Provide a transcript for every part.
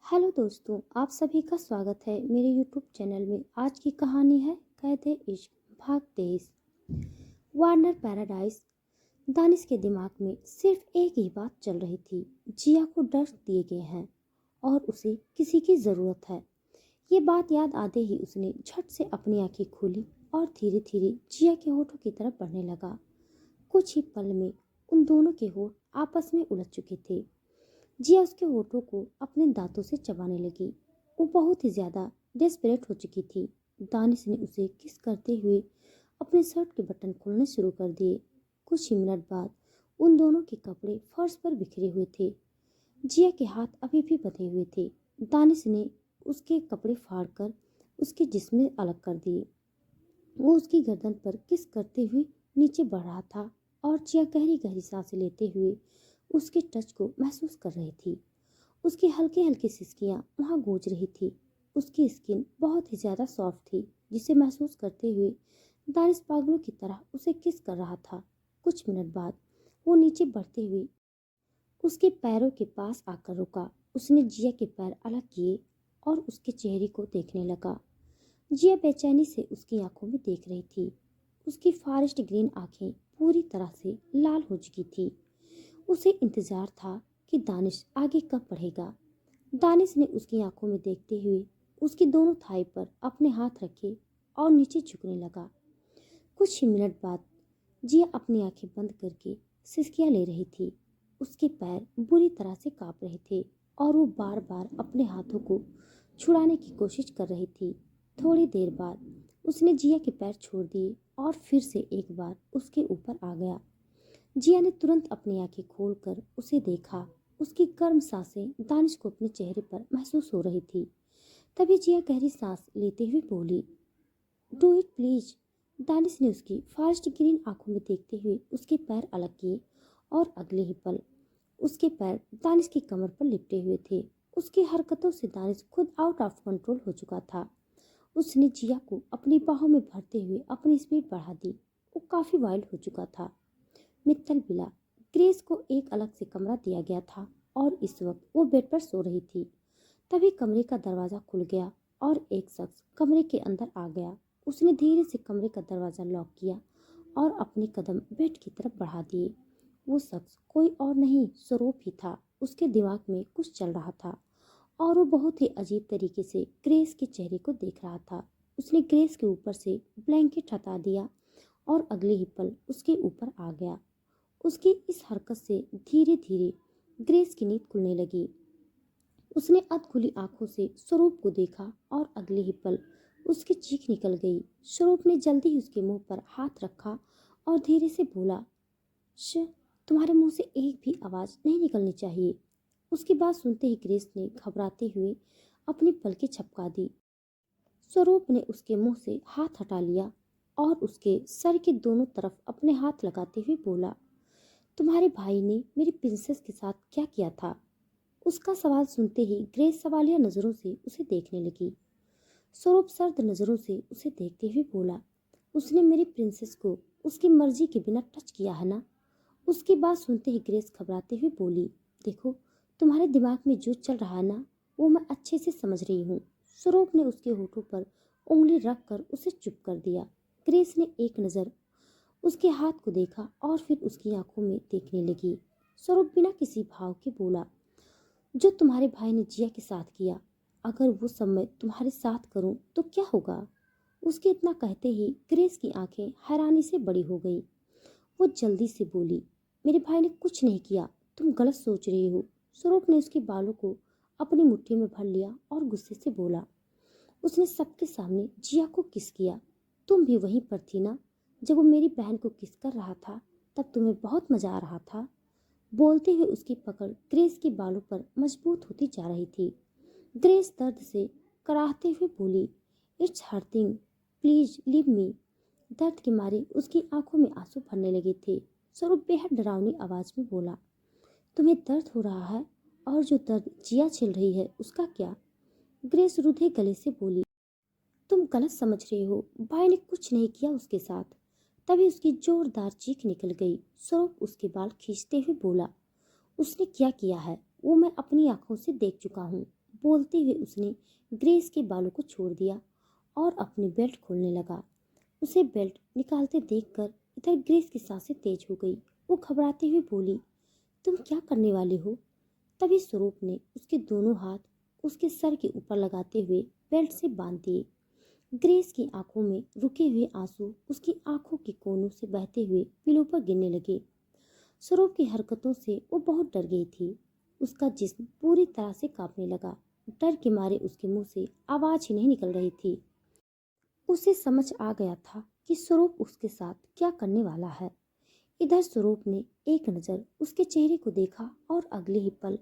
Hello दोस्तों, आप सभी का स्वागत है मेरे यूट्यूब चैनल में। आज की कहानी है कैद ए इश्क भाग 23। Warner paradise. दानिश के दिमाग में सिर्फ एक ही बात चल रही थी। जिया को डर दिए गए हैं और उसे किसी की ज़रूरत है। ये बात याद आते ही उसने झट से अपनी आंखें खोली और धीरे धीरे जिया के होठों की तरफ बढ़ने लगा। कुछ ही पल में उन दोनों के होठ आपस में उलझ चुके थे। जिया उसके होठों को अपने दांतों से चबाने लगी। वो बहुत ही ज्यादा डेस्परेट हो चुकी थी। दानिश ने उसे किस करते हुए अपने शर्ट के बटन खोलने शुरू कर दिए। कुछ ही मिनट बाद उन दोनों के कपड़े फर्श पर बिखरे हुए थे। जिया के हाथ अभी भी बंधे हुए थे। दानिश ने उसके कपड़े फाड़कर उसके जिस्म में अलग कर दिए। वो उसकी गर्दन पर किस करते हुए नीचे बढ़ रहा था और जिया गहरी गहरी सांसें लेते हुए उसके टच को महसूस कर रही थी। उसकी हल्की हल्की सिसकियां वहां गूंज रही थी। उसकी स्किन बहुत ही ज्यादा सॉफ्ट थी, जिसे महसूस करते हुए दानिश पागलों की तरह उसे किस कर रहा था। कुछ मिनट बाद वो नीचे बढ़ते हुए उसके पैरों के पास आकर रुका। उसने जिया के पैर अलग किए और उसके चेहरे को देखने लगा। जिया बेचैनी से उसकी आंखों में देख रही थी। उसकी फॉरेस्ट ग्रीन आंखें पूरी तरह से लाल हो चुकी थी। उसे इंतजार था कि दानिश आगे कब बढ़ेगा। दानिश ने उसकी आंखों में देखते हुए उसकी दोनों थाई पर अपने हाथ रखे और नीचे झुकने लगा। कुछ ही मिनट बाद जिया अपनी आंखें बंद करके सिसकियां ले रही थी। उसके पैर बुरी तरह से कांप रहे थे और वो बार बार अपने हाथों को छुड़ाने की कोशिश कर रही थी। थोड़ी देर बाद उसने जिया के पैर छोड़ दिए और फिर से एक बार उसके ऊपर आ गया। जिया ने तुरंत अपनी आंखें खोलकर उसे देखा। उसकी गर्म सांसें दानिश को अपने चेहरे पर महसूस हो रही थी। तभी जिया गहरी सांस लेते हुए बोली, डू इट प्लीज। दानिश ने उसकी फास्ट ग्रीन आंखों में देखते हुए उसके पैर अलग किए और अगले ही पल उसके पैर दानिश की कमर पर लिपटे हुए थे। उसकी हरकतों से दानिश खुद आउट ऑफ कंट्रोल हो चुका था। उसने जिया को अपनी बाहों में भरते हुए अपनी स्पीड बढ़ा दी। वो काफी वाइल्ड हो चुका था। मित्तल बिला। ग्रेस को एक अलग से कमरा दिया गया था और इस वक्त वो बेड पर सो रही थी। तभी कमरे का दरवाजा खुल गया और एक शख्स कमरे के अंदर आ गया। उसने धीरे से कमरे का दरवाजा लॉक किया और अपने कदम बेड की तरफ बढ़ा दिए। वो शख्स कोई और नहीं, स्वरूप ही था। उसके दिमाग में कुछ चल रहा था और वो बहुत ही अजीब तरीके से ग्रेस के चेहरे को देख रहा था। उसने ग्रेस के ऊपर से ब्लैंकेट हटा दिया और अगले ही पल उसके ऊपर आ गया। उसकी इस हरकत से धीरे धीरे ग्रेस की नींद खुलने लगी। उसने अधखुली आंखों से स्वरूप को देखा और अगले ही पल उसकी चीख निकल गई। स्वरूप ने जल्दी ही उसके मुंह पर हाथ रखा और धीरे से बोला, श तुम्हारे मुंह से एक भी आवाज नहीं निकलनी चाहिए। उसकी बात सुनते ही ग्रेस ने घबराते हुए अपनी पलकें झपका दी। स्वरूप ने उसके मुंह से हाथ हटा लिया और उसके सर के दोनों तरफ अपने हाथ लगाते हुए बोला, तुम्हारे भाई ने मेरी प्रिंसेस के साथ क्या किया था? उसका सवाल सुनते ही ग्रेस सवालिया नजरों से उसे देखने लगी। स्वरूप सर्द नजरों से उसे देखते हुए बोला, उसने मेरी प्रिंसेस को उसकी मर्जी के बिना टच किया है ना? उसकी बात सुनते ही ग्रेस घबराते हुए बोली, देखो, तुम्हारे दिमाग में जो चल रहा है ना, वो मैं अच्छे से समझ रही हूँ। स्वरूप ने उसके होठों पर उंगली रखकर उसे चुप कर दिया। ग्रेस ने एक नजर उसके हाथ को देखा और फिर उसकी आंखों में देखने लगी। स्वरूप बिना किसी भाव के बोला, जो तुम्हारे भाई ने जिया के साथ किया, अगर वो सब मैं तुम्हारे साथ करूं तो क्या होगा? उसके इतना कहते ही ग्रेस की आंखें हैरानी से बड़ी हो गई। वो जल्दी से बोली, मेरे भाई ने कुछ नहीं किया, तुम गलत सोच रही हो। स्वरूप ने उसके बालों को अपनी मुट्ठी में भर लिया और गुस्से से बोला, उसने सबके सामने जिया को किस किया। तुम भी वहीं पर थी ना? जब वो मेरी बहन को किस कर रहा था तब तुम्हें बहुत मजा आ रहा था। बोलते हुए उसकी पकड़ ग्रेस के बालों पर मजबूत होती जा रही थी। ग्रेस दर्द से कराहते हुए बोली, it's hurting, please leave me. दर्द के मारे उसकी आंखों में आंसू भरने लगे थे। स्वरूप बेहद डरावनी आवाज में बोला, तुम्हें दर्द हो रहा है और जो दर्द जिया झेल रही है उसका क्या? ग्रेस रूधे गले से बोली, तुम गलत समझ रही हो, भाई ने कुछ नहीं किया उसके साथ। तभी उसकी जोरदार चीख निकल गई। स्वरूप उसके बाल खींचते हुए बोला, उसने क्या किया है वो मैं अपनी आंखों से देख चुका हूँ। बोलते हुए उसने ग्रेस के बालों को छोड़ दिया और अपनी बेल्ट खोलने लगा। उसे बेल्ट निकालते देखकर इधर ग्रेस की सांसें तेज हो गई। वो घबराते हुए बोली, तुम क्या करने वाले हो? तभी स्वरूप ने उसके दोनों हाथ उसके सर के ऊपर लगाते हुए बेल्ट से बांध दिए। ग्रेस की आंखों में रुके हुए आंसू उसकी आंखों के कोनों से बहते हुए पिलों पर गिरने लगे। स्वरूप की हरकतों से वो बहुत डर गई थी। उसका जिस्म पूरी तरह से कांपने लगा। डर के मारे उसके मुंह से आवाज ही नहीं निकल रही थी। उसे समझ आ गया था कि स्वरूप उसके साथ क्या करने वाला है। इधर स्वरूप ने एक नज़र उसके चेहरे को देखा और अगले ही पल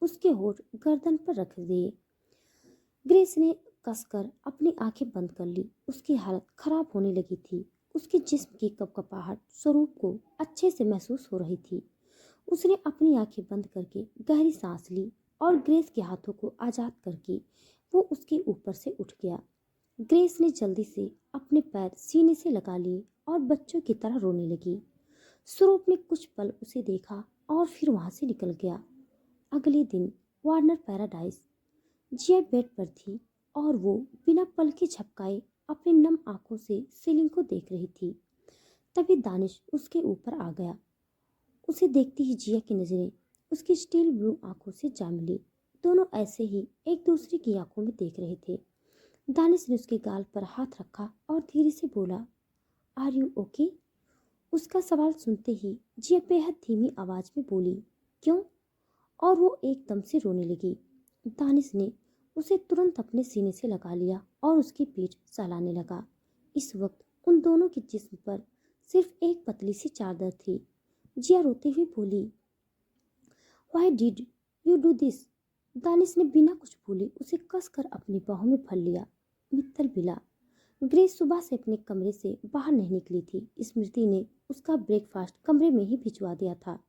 उसके होठ गर्दन पर रख दिए। ग्रेस ने कसकर अपनी आंखें बंद कर ली। उसकी हालत खराब होने लगी थी। उसके जिस्म की कपकपाहट स्वरूप को अच्छे से महसूस हो रही थी। उसने अपनी आंखें बंद करके गहरी सांस ली और ग्रेस के हाथों को आजाद करके वो उसके ऊपर से उठ गया। ग्रेस ने जल्दी से अपने पैर सीने से लगा लिए और बच्चों की तरह रोने लगी। स्वरूप ने कुछ पल उसे देखा और फिर वहां से निकल गया। अगले दिन वार्नर पैराडाइज जिया बेड पर थी और वो बिना पलके झपकाए अपनी नम आंखों से सीलिंग को देख रही थी। तभी दानिश उसके ऊपर आ गया। उसे देखती ही जिया की नजरें उसकी स्टील ब्लू आंखों से जा मिली। दोनों ऐसे ही एक दूसरे की आंखों में देख रहे थे। दानिश ने उसके गाल पर हाथ रखा और धीरे से बोला, आर यू ओके? उसका सवाल सुनते ही जिया बेहद धीमी आवाज में बोली, क्यों? और वो एकदम से रोने लगी। दानिश ने उसे तुरंत अपने सीने से लगा लिया और उसकी पीठ सहलाने लगा। इस वक्त उन दोनों के जिस्म पर सिर्फ एक पतली सी चादर थी। जिया रोते हुए बोली, why did you do this? Danish ने बिना कुछ बोले उसे कसकर अपनी बाहों में भर लिया। मित्तल बिला। ग्रेस सुबह से अपने कमरे से बाहर नहीं निकली थी। स्मृति ने उसका ब्रेकफास्ट कमरे में ही भिजवा दिया था।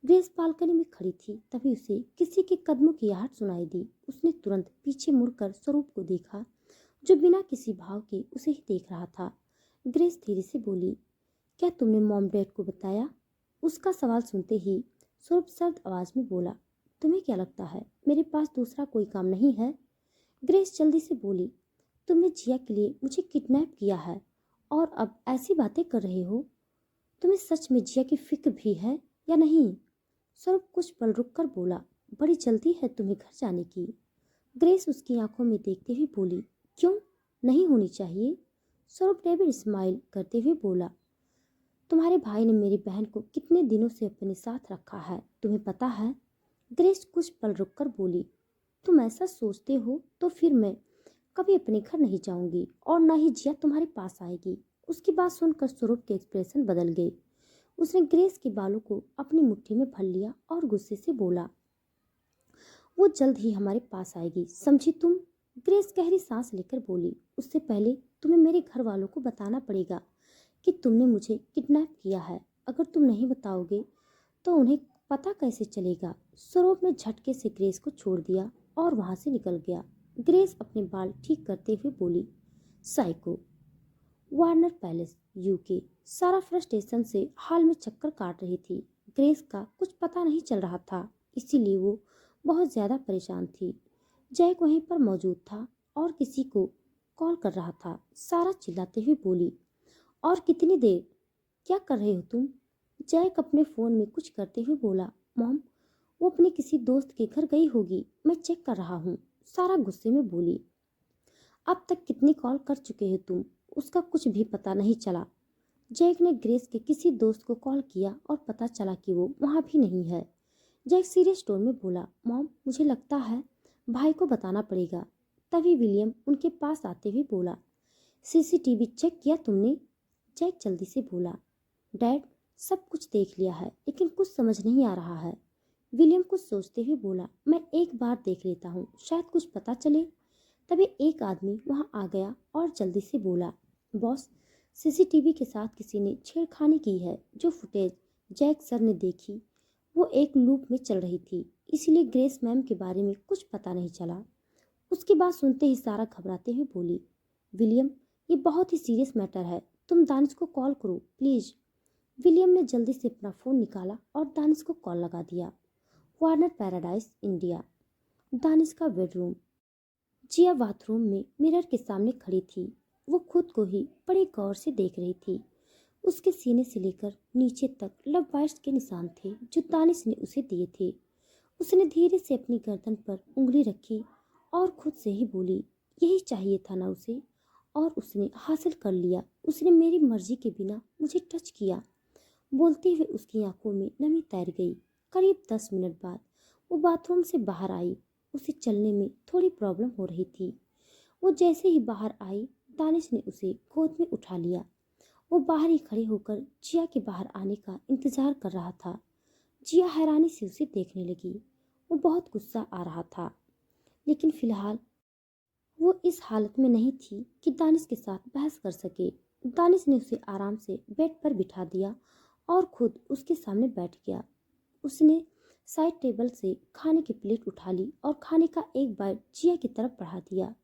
ग्रेस बालकनी में खड़ी थी, तभी उसे किसी के कदमों की आहट सुनाई दी। उसने तुरंत पीछे मुड़कर स्वरूप को देखा, जो बिना किसी भाव के उसे ही देख रहा था। ग्रेस धीरे से बोली, क्या तुमने मॉम डैड को बताया? उसका सवाल सुनते ही स्वरूप सर्द आवाज में बोला, तुम्हें क्या लगता है मेरे पास दूसरा कोई काम नहीं है? ग्रेस जल्दी से बोली, तुमने जिया के लिए मुझे किडनैप किया है और अब ऐसी बातें कर रहे हो। तुम्हें सच में जिया की फिक्र भी है या नहीं? स्वरूप कुछ पल रुक कर बोला, बड़ी जल्दी है तुम्हें घर जाने की। ग्रेस उसकी आंखों में देखते हुए बोली, क्यों नहीं होनी चाहिए? स्वरूप डेविड स्माइल करते हुए बोला, तुम्हारे भाई ने मेरी बहन को कितने दिनों से अपने साथ रखा है, तुम्हें पता है? ग्रेस कुछ पल रुक कर बोली, तुम ऐसा सोचते हो तो फिर मैं कभी अपने घर नहीं जाऊंगी और ना ही जिया तुम्हारे पास आएगी। उसकी बात सुनकर स्वरूप के एक्सप्रेशन बदल गए। उसने ग्रेस के बालों को अपनी मुट्ठी में भर लिया और गुस्से से बोला, वो जल्द ही हमारे पास आएगी, समझी तुम? ग्रेस गहरी सांस लेकर बोली, उससे पहले तुम्हें मेरे घर वालों को बताना पड़ेगा कि तुमने मुझे किडनैप किया है। अगर तुम नहीं बताओगे तो उन्हें पता कैसे चलेगा? स्वरूप ने झटके से ग्रेस को छोड़ दिया और वहां से निकल गया। ग्रेस अपने बाल ठीक करते हुए बोली, साइको। Warner palace, UK. सारा फ्रस्ट्रेशन से हाल में चक्कर काट रही थी। ग्रेस का कुछ पता नहीं चल रहा था, इसीलिए वो बहुत ज़्यादा परेशान थी। जैक वहीं पर मौजूद था और किसी को कॉल कर रहा था। सारा चिल्लाते हुए बोली, और कितनी देर? क्या कर रहे हो तुम? जैक अपने फ़ोन में कुछ करते हुए बोला, मॉम, वो अपने किसी दोस्त के घर गई होगी, मैं चेक कर रहा हूँ। सारा गुस्से में बोली, अब तक कितनी कॉल कर चुके हो तुम? उसका कुछ भी पता नहीं चला। जैक ने ग्रेस के किसी दोस्त को कॉल किया और पता चला कि वो वहाँ भी नहीं है। जैक सीरियस टोन में बोला, मॉम, मुझे लगता है भाई को बताना पड़ेगा। तभी विलियम उनके पास आते हुए बोला, सीसीटीवी चेक किया तुमने? जैक जल्दी से बोला, डैड, सब कुछ देख लिया है लेकिन कुछ समझ नहीं आ रहा है। विलियम कुछ सोचते हुए बोला, मैं एक बार देख लेता हूँ, शायद कुछ पता चले। तभी एक आदमी वहाँ आ गया और जल्दी से बोला, बॉस, सीसीटीवी के साथ किसी ने छेड़खानी की है। जो फुटेज जैक सर ने देखी वो एक लूप में चल रही थी, इसलिए ग्रेस मैम के बारे में कुछ पता नहीं चला। उसकी बात सुनते ही सारा घबराते हुए बोली, विलियम, ये बहुत ही सीरियस मैटर है, तुम दानिश को कॉल करो प्लीज। विलियम ने जल्दी से अपना फ़ोन निकाला और दानिश को कॉल लगा दिया। Warner paradise, India. दानिश का बेडरूम। जिया बाथरूम में मिरर के सामने खड़ी थी। वो खुद को ही बड़े गौर से देख रही थी। उसके सीने से लेकर नीचे तक लव बाइट्स के निशान थे जो दानिश ने उसे दिए थे। उसने धीरे से अपनी गर्दन पर उंगली रखी और खुद से ही बोली, यही चाहिए था ना उसे, और उसने हासिल कर लिया। उसने मेरी मर्जी के बिना मुझे टच किया। बोलते हुए उसकी आंखों में नमी तैर गई। करीब 10 मिनट बाद वो बाथरूम से बाहर आई। उसे चलने में थोड़ी प्रॉब्लम हो रही थी। वो जैसे ही बाहर आई, दानिश ने उसे गोद में उठा लिया। वो बाहर ही खड़े होकर जिया के बाहर आने का इंतजार कर रहा था। जिया हैरानी से उसे देखने लगी। वो बहुत गुस्सा आ रहा था, लेकिन फिलहाल वो इस हालत में नहीं थी कि दानिश के साथ बहस कर सके। दानिश ने उसे आराम से बेड पर बिठा दिया और खुद उसके सामने बैठ गया। उसने साइड टेबल से खाने की प्लेट उठा ली और खाने का एक बाइट जिया की तरफ बढ़ा दिया।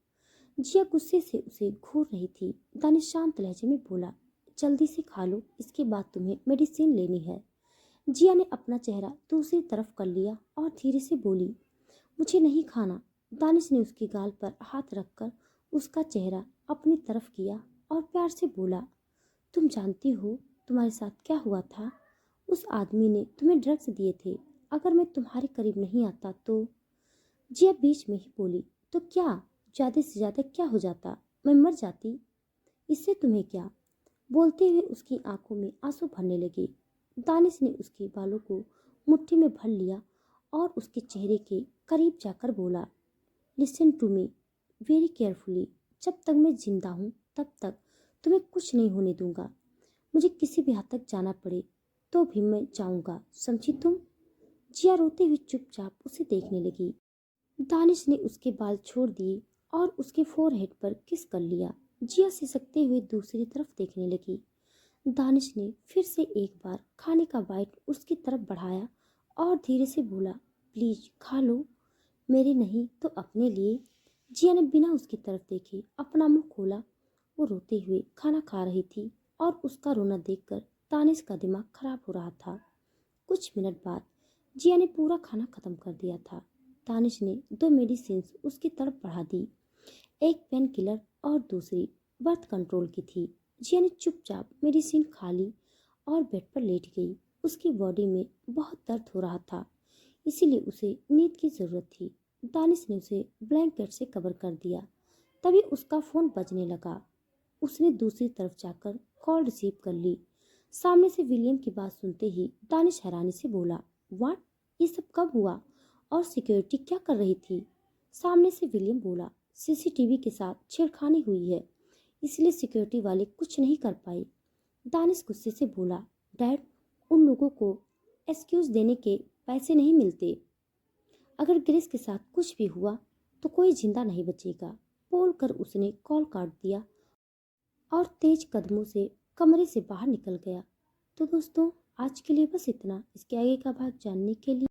जिया गुस्से से उसे घूर रही थी। दानिश शांत लहजे में बोला, जल्दी से खा लो, इसके बाद तुम्हें मेडिसिन लेनी है। जिया ने अपना चेहरा दूसरी तरफ कर लिया और धीरे से बोली, मुझे नहीं खाना। दानिश ने उसकी गाल पर हाथ रखकर उसका चेहरा अपनी तरफ किया और प्यार से बोला, तुम जानती हो तुम्हारे साथ क्या हुआ था? उस आदमी ने तुम्हें ड्रग्स दिए थे। अगर मैं तुम्हारे करीब नहीं आता तो। जिया बीच में ही बोली, तो क्या? ज़्यादा से ज़्यादा क्या हो जाता? मैं मर जाती। इससे तुम्हें क्या? बोलते हुए उसकी आंखों में आंसू भरने लगे। दानिश ने उसके बालों को मुट्ठी में भर लिया और उसके चेहरे के करीब जाकर बोला, listen to me very carefully. जब तक मैं जिंदा हूँ तब तक तुम्हें कुछ नहीं होने दूंगा। मुझे किसी भी हद तक जाना पड़े तो भी मैं जाऊंगा, समझी तुम? जिया रोते हुए चुपचाप उसे देखने लगी। दानिश ने उसके बाल छोड़ दिए और उसके फोरहेड पर किस कर लिया। जिया सिसकते हुए दूसरी तरफ देखने लगी। दानिश ने फिर से एक बार खाने का बाइट उसकी तरफ बढ़ाया और धीरे से बोला, प्लीज खा लो, मेरे नहीं तो अपने लिए। जिया ने बिना उसकी तरफ देखे अपना मुंह खोला। वो रोते हुए खाना खा रही थी और उसका रोना देखकर दानिश का दिमाग खराब हो रहा था। कुछ मिनट बाद जिया ने पूरा खाना खत्म कर दिया था। दानिश ने 2 मेडिसिन उसकी तरफ बढ़ा दी, एक पेन किलर और दूसरी बर्थ कंट्रोल की थी। जिया ने चुपचाप मेडिसिन खा ली और बेड पर लेट गई। उसकी बॉडी में बहुत दर्द हो रहा था, इसीलिए उसे नींद की जरूरत थी। दानिश ने उसे ब्लैंकेट से कवर कर दिया। तभी उसका फोन बजने लगा। उसने दूसरी तरफ जाकर कॉल रिसीव कर ली। सामने से विलियम की बात सुनते ही दानिश हैरानी से बोला, व्हाट? ये सब कब हुआ? और सिक्योरिटी क्या कर रही थी? सामने से विलियम बोला, सीसीटीवी के साथ छेड़खानी हुई है, इसलिए सिक्योरिटी वाले कुछ नहीं कर पाए। दानिश गुस्से से बोला, डैड, उन लोगों को एक्सक्यूज देने के पैसे नहीं मिलते। अगर ग्रेस के साथ कुछ भी हुआ तो कोई जिंदा नहीं बचेगा। बोलकर उसने कॉल काट दिया और तेज कदमों से कमरे से बाहर निकल गया। तो दोस्तों, आज के लिए बस इतना। इसके आगे का भाग जानने के लिए